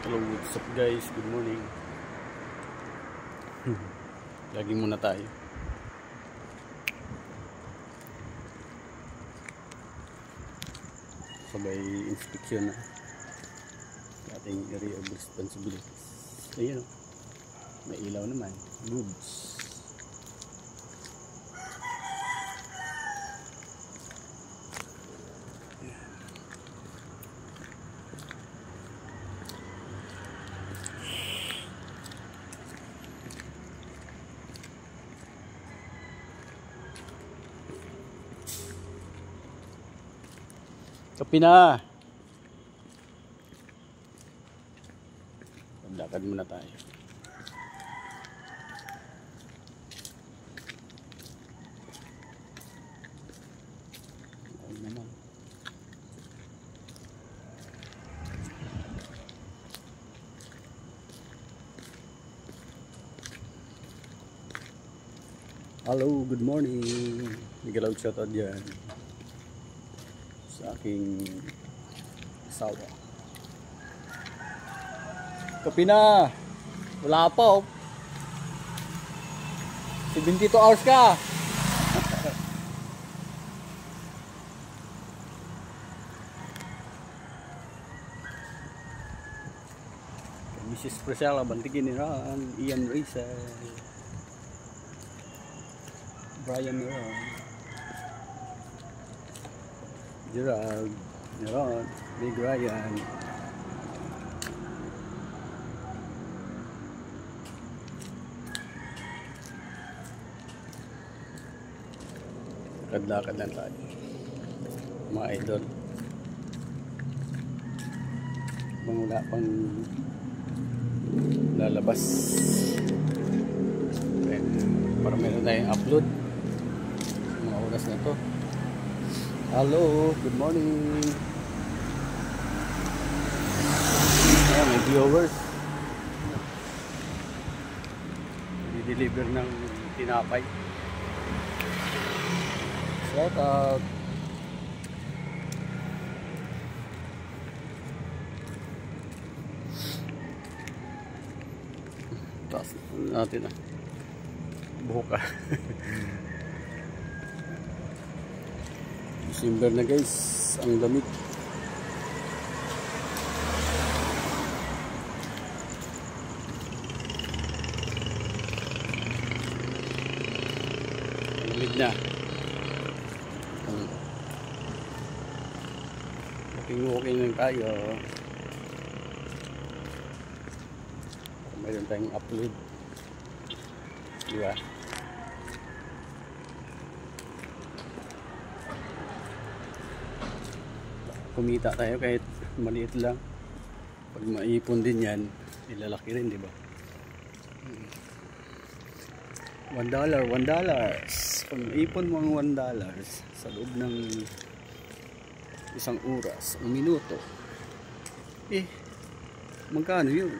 Hello, what's up guys? Good morning. Lagi muna tayo. Sabay inspection na ating area of responsibilities. Ayun o, may ilaw naman. Goods. Kapi na. Lakad muna tayo. Ayun naman. Hello, good morning. Nagalaw shoutout dyan sa aking asawa. Kapi na. Wala pa oh. 72 hours ka. Mrs. Priscilla Bantigin ni Ron, Ian Racel, Brian Ron, Gerald Ron, Big Ryan. Lakad-lakad lang tayo mga idol. Wala pang lalabas. Okay. Para meron tayong upload mga oras na to. Hello, good morning. Ayan, may viewers. I-deliver ng tinapay. Shout out. Taas natin ah. Buhok ah. December na guys. Ang lamig. Ang lamig na. Walking lang tayo. Mayroon tayong upload. Diba? Kumita tayo kahit maliit lang. Pag maipon din yan, ilalaki rin, diba? $1. Pag maipon mo ang $1 sa loob ng isang oras, ang minuto, magkano yun?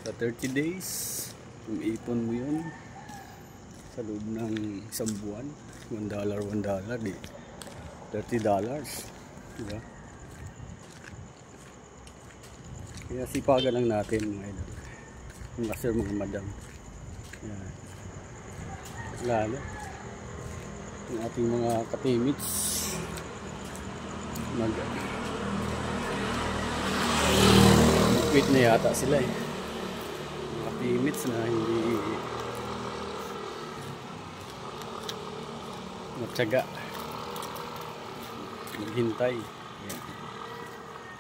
Sa 30 days, kung ipon mo yun sa loob ng isang buwan, $1, di $30, diba? Kaya sipagan lang natin mga idol, mga sir, mga madam. Yan. Lalo ang ating mga katimits quit na yata sila eh. Mga teammates na hindi matyaga maghintay. Yan.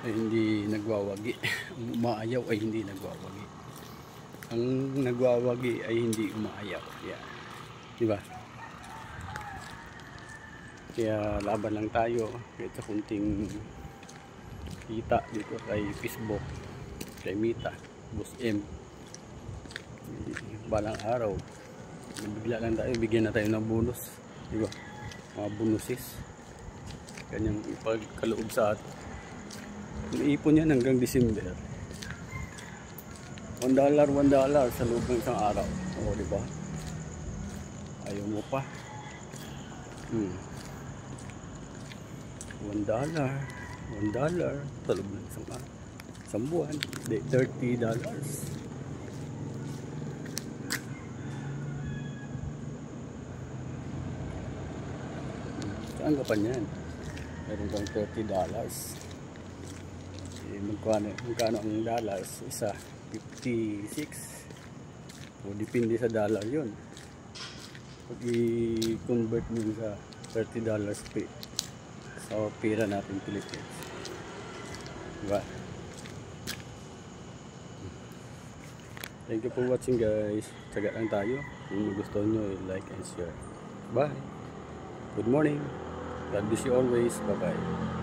Ay hindi nagwawagi. Ang umaayaw ay hindi nagwawagi. Ang nagwawagi ay hindi umaayaw. Yan. Diba? Kaya laban lang tayo kahit sa kunting kita dito kay Facebook, kay Mita, Boss M. Balang araw bigla lang tayo, bigyan na tayo ng bonus, diba? Mga bonuses kanyang ipagkaloob sa atin. Naipon yan hanggang December. $1 sa loob ng isang araw. O diba? Ayaw mo pa. $1 sa loob ng Isang buwan, $30. Saan ka pa niyan? Meron kang $30. Eh, magkano ang dollars? Isa, 56. O, depende sa dollar yun. Pag i-convert mo sa $30 sa pera natin Philippines. Diba? Thank you for watching guys. Tsaga lang tayo. Kung gusto nyo, like and share. Bye. Good morning. God bless you always. Bye bye.